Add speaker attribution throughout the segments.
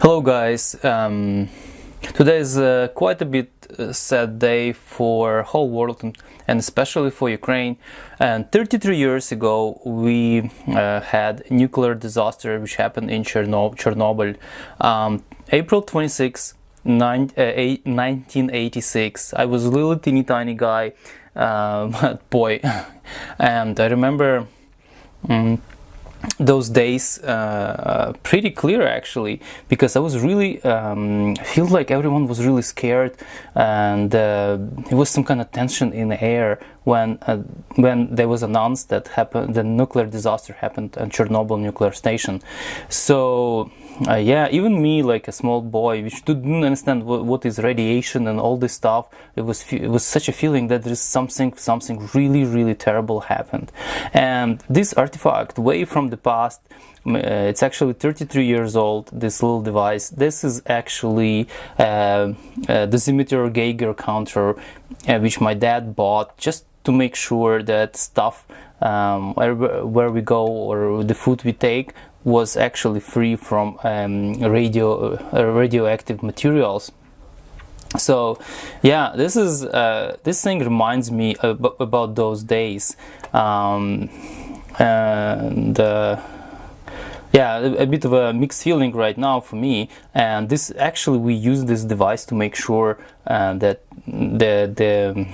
Speaker 1: Hello guys, today is quite a bit sad day for whole world and especially for Ukraine. And 33 years ago we had nuclear disaster which happened in Chernobyl. April 26, 1986. I was a little teeny tiny guy, boy, and I remember those days pretty clear actually, because I was really feel like everyone was really scared, and there was some kind of tension in the air when there was announced that the nuclear disaster happened at Chernobyl nuclear station. So yeah, even me, like a small boy which didn't understand what is radiation and all this stuff, it was such a feeling that there is something really terrible happened. And this artifact, way from the past, it's actually 33 years old, this little device. This is actually the Dosimeter Geiger counter, which my dad bought just to make sure that stuff where we go or the food we take was actually free from radioactive materials. So yeah, this thing reminds me about those days, and yeah, a bit of a mixed feeling right now for me. And this actually, we use this device to make sure that the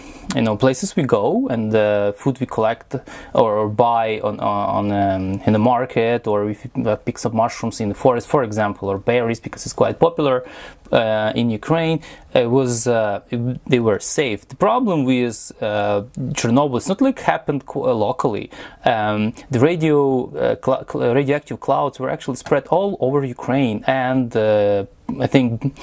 Speaker 1: places we go and the food we collect or buy in the market, or if you pick some mushrooms in the forest, for example, or berries, because it's quite popular in Ukraine, they were safe. The problem with Chernobyl, it's not like happened locally. The radioactive clouds were actually spread all over Ukraine, and I think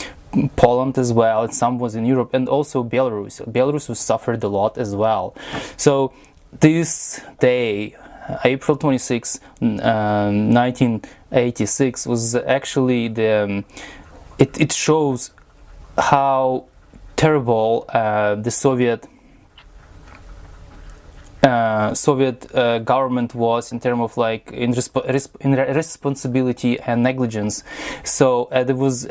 Speaker 1: Poland as well, and some was in Europe, and also Belarus. Belarus suffered a lot as well. So this day, April 26, 1986, was actually it shows how terrible the Soviet government was in terms of like in responsibility and negligence. So it was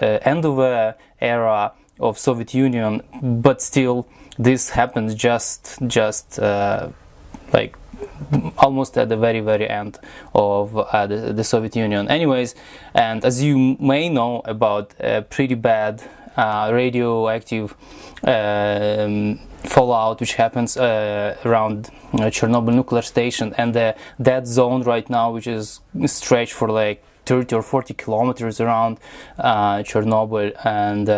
Speaker 1: end of a era of Soviet Union, but still this happened just like almost at the very end of the Soviet Union. Anyways, and as you may know about pretty bad radioactive fallout which happens around Chernobyl nuclear station, and the dead zone right now, which is stretched for like 30 or 40 kilometers around Chernobyl, and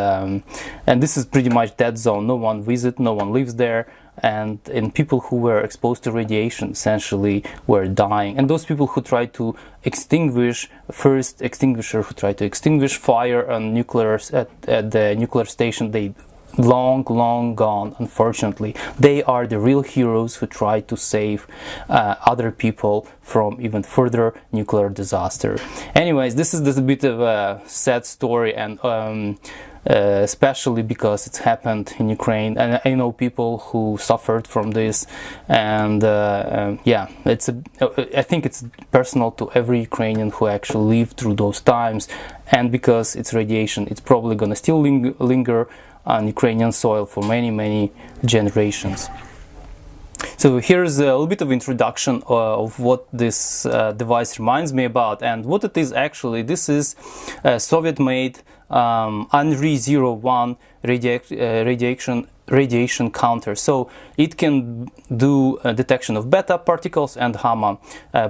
Speaker 1: this is pretty much dead zone. No one visits, no one lives there, and people who were exposed to radiation essentially were dying. And those people who tried to extinguish fire on nuclear at the nuclear station, they long gone, unfortunately. They are the real heroes who try to save other people from even further nuclear disaster. Anyways, this is a bit of a sad story, and especially because it's happened in Ukraine, and I know people who suffered from this, and yeah, I think it's personal to every Ukrainian who actually lived through those times. And because it's radiation, it's probably gonna still linger on Ukrainian soil for many generations. So here's a little bit of introduction of what this device reminds me about, and what it is actually. This is a Soviet-made ANRI 01 radiation counter. So it can do a detection of beta particles and gamma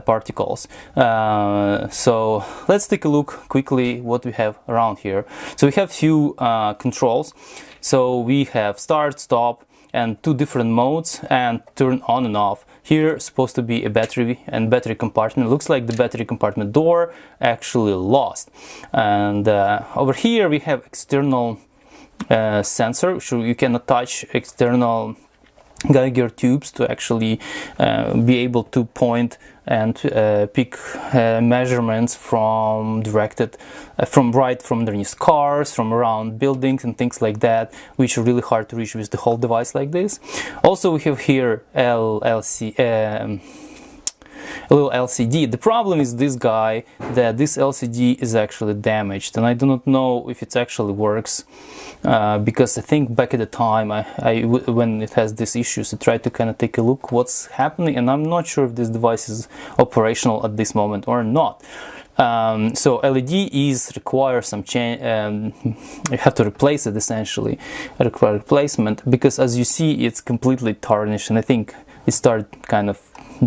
Speaker 1: particles. So let's take a look quickly what we have around here. So we have few controls. So we have start, stop, and two different modes, and turn on and off. Here supposed to be a battery and battery compartment. It looks like the battery compartment door actually lost. And over here we have external sensor, so you can attach external Geiger tubes to actually be able to point and pick measurements from underneath cars, from around buildings and things like that, which are really hard to reach with the whole device like this. Also we have here little LCD. The problem is this guy, that this LCD is actually damaged, and I do not know if it actually works, because I think back at the time when it has these issues, I tried to kind of take a look what's happening, and I'm not sure if this device is operational at this moment or not. So LED requires some change. You have to replace it essentially. It requires replacement because, as you see, it's completely tarnished, and I think it started kind of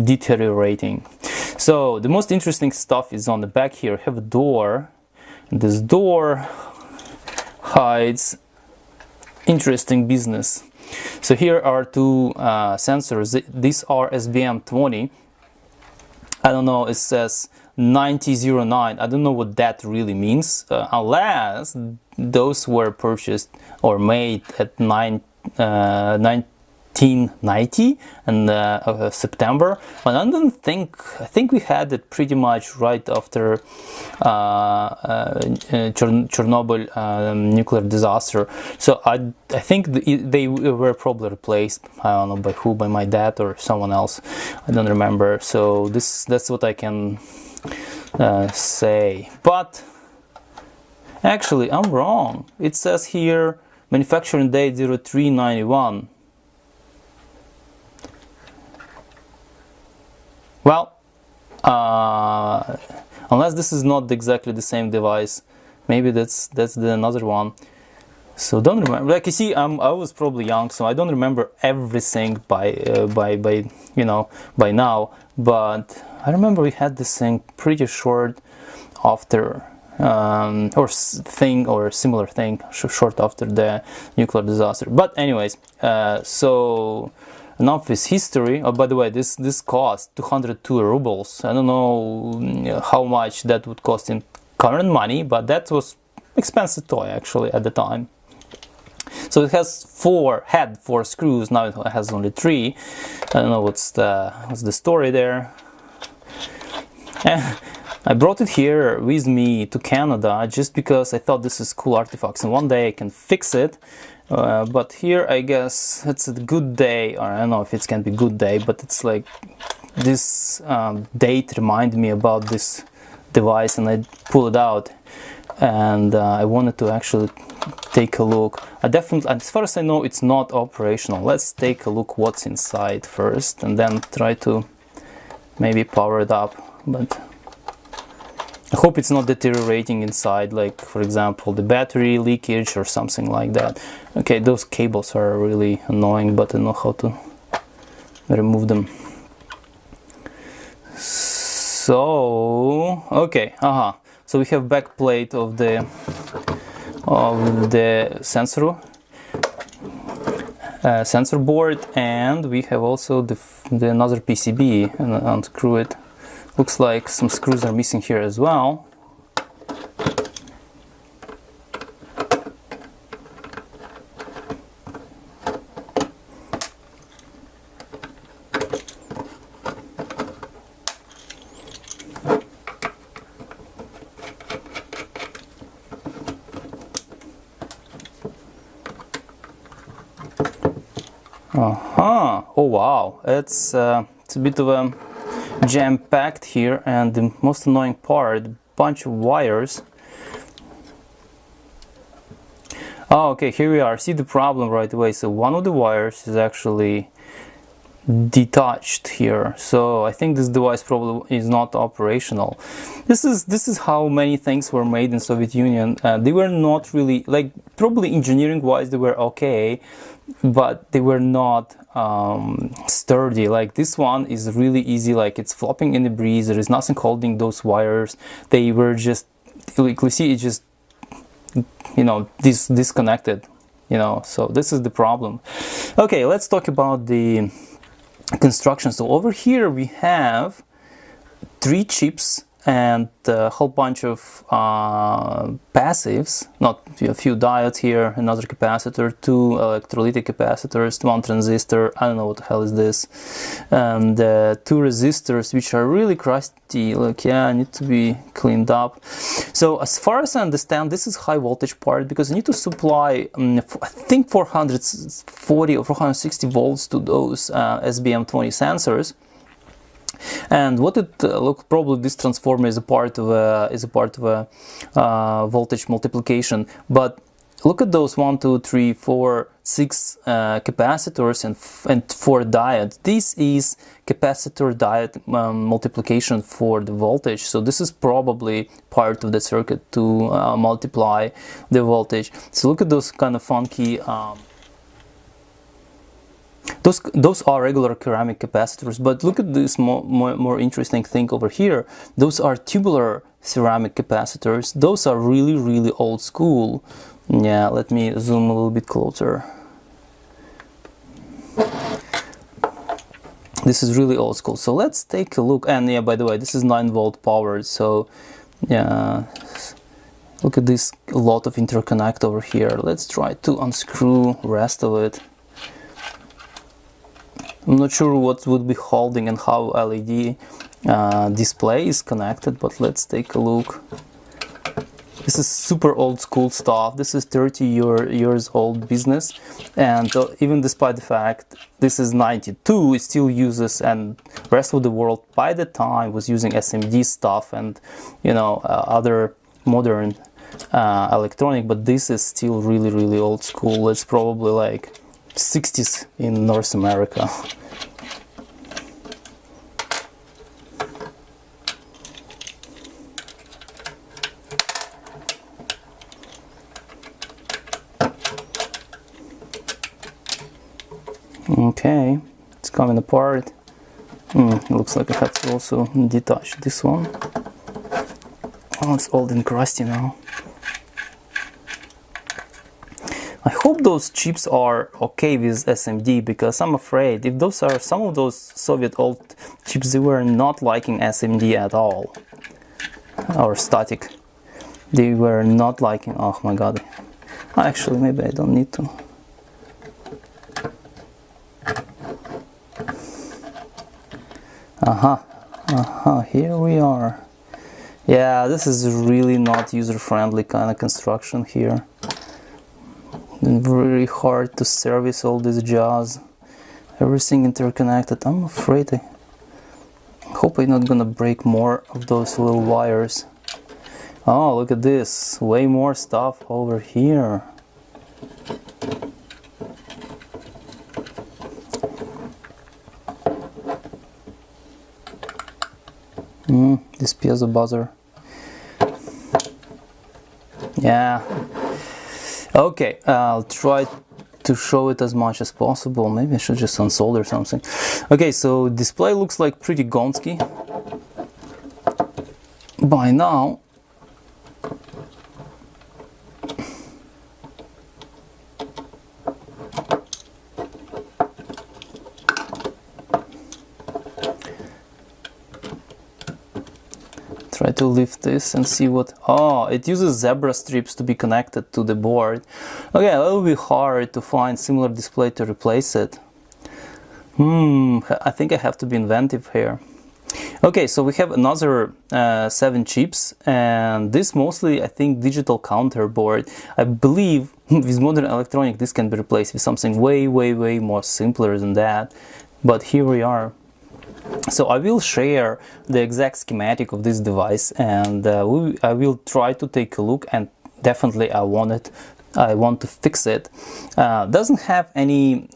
Speaker 1: deteriorating. So the most interesting stuff is on the back here. I have a door. This door hides interesting business. So here are two sensors. These are SBM20. I don't know, it says 9009. I don't know what that really means, unless those were purchased or made at 1990 and September. But I don't think, I think we had it pretty much right after Chernobyl nuclear disaster. So I think they were probably replaced. I don't know by who, by my dad or someone else. I don't remember. So that's what I can say. But actually, I'm wrong. It says here manufacturing date 0391. Well, unless this is not exactly the same device, maybe that's another one. So don't remember. Like you see, I was probably young, so I don't remember everything by now. But I remember we had this thing pretty short after, or similar thing short after the nuclear disaster. But anyways, so. Enough with history. Oh, by the way, this cost 202 rubles. I don't know how much that would cost in current money, but that was expensive toy actually at the time. So it had four screws. Now it has only 3. I don't know what's the story there. I brought it here with me to Canada just because I thought this is cool artifacts, and one day I can fix it. But here I guess it's a good day, or I don't know if it can be good day, but it's like this date reminded me about this device, and I pull it out, and I wanted to actually take a look. As far as I know, it's not operational. Let's take a look what's inside first, and then try to maybe power it up. But I hope it's not deteriorating inside, like for example the battery leakage or something like that. Okay, those cables are really annoying, but I know how to remove them. So okay, so we have back plate of the sensor board, and we have also the another PCB, and unscrew it. Looks like some screws are missing here as well. Oh wow, it's a bit of a jam-packed here, and the most annoying part, a bunch of wires. Oh, okay, here we are. See the problem right away. So one of the wires is actually detached here, so I think this device probably is not operational. This is how many things were made in Soviet Union. They were not really, like, probably engineering wise they were okay, but they were not sturdy. Like this one is really easy, like it's flopping in the breeze. There is nothing holding those wires. They were just, like, you see, it just, you know, disconnected, you know. So this is the problem. Okay, let's talk about the construction. So over here we have 3 chips and a whole bunch of passives, not a few diodes here, another capacitor, 2 electrolytic capacitors, 1 transistor, I don't know what the hell is this, and 2 resistors which are really crusty, like, yeah, need to be cleaned up. So as far as I understand, this is high voltage part, because I need to supply I think 440 or 460 volts to those SBM20 sensors. And what it look, probably this transformer is a part of a voltage multiplication. But look at those 1, 2, 3, 4, 6 capacitors and 4 diodes. This is capacitor diode multiplication for the voltage. So this is probably part of the circuit to multiply the voltage. So look at those kind of funky. Those are regular ceramic capacitors, but look at this more interesting thing over here. Those are tubular ceramic capacitors. Those are really old school. Yeah, let me zoom a little bit closer. This is really old school. So let's take a look. And yeah, by the way, this is 9-volt powered. So yeah, look at this, a lot of interconnect over here. Let's try to unscrew the rest of it. I'm not sure what would be holding and how LED display is connected, but let's take a look. This is super old school stuff. This is 30 years old business, and even despite the fact this is 92, it still uses, and rest of the world by the time was using SMD stuff and, you know, other modern electronic, but this is still really old school. It's probably like 60s in North America. Okay, it's coming apart. It looks like I have to also detach this one. Oh, it's old and crusty now. I hope those chips are okay with SMD, because I'm afraid if those are some of those Soviet old chips, they were not liking SMD at all, or static. They were not liking. Oh my god! Actually, maybe I don't need to. Here we are. Yeah, this is really not user-friendly kind of construction here. And very hard to service all this jazz. Everything interconnected. I'm afraid I hope I'm not gonna break more of those little wires. Oh, look at this. Way more stuff over here. This piezo buzzer. Yeah. Okay, I'll try to show it as much as possible. Maybe I should just unsolder something. Okay, so display looks like pretty gonski by now. Try to lift this and see what... Oh, it uses zebra strips to be connected to the board. Okay, it will be hard to find similar display to replace it. I think I have to be inventive here. Okay, so we have another 7 chips, and this mostly, I think, digital counter board. I believe with modern electronic this can be replaced with something way more simpler than that. But here we are. So I will share the exact schematic of this device, and I will try to take a look, and definitely I want to fix it. Doesn't have any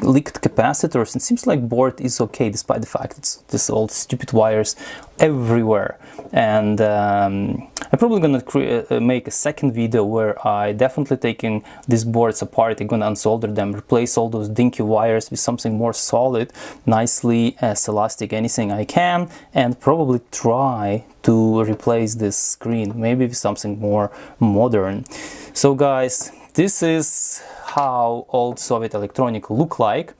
Speaker 1: leaked capacitors. It seems like board is okay, despite the fact it's this old stupid wires everywhere. And I'm probably gonna make a second video where I definitely taking these boards apart. I'm gonna unsolder them, replace all those dinky wires with something more solid, nicely as elastic anything I can, and probably try to replace this screen maybe with something more modern. So guys, this is how old Soviet electronic look like.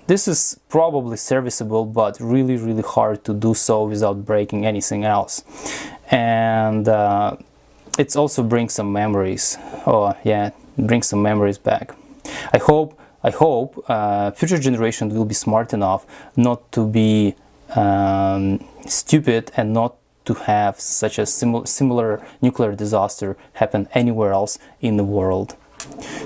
Speaker 1: This is probably serviceable, but really hard to do so without breaking anything else. And it also brings some memories. Oh yeah, it brings some memories back. I hope future generations will be smart enough not to be stupid and not to have such a similar nuclear disaster happen anywhere else in the world.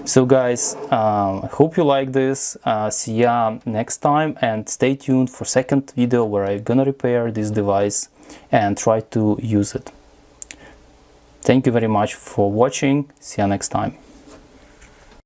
Speaker 1: So guys, I hope you like this. See ya next time, and stay tuned for second video where I'm gonna repair this device and try to use it. Thank you very much for watching. See you next time.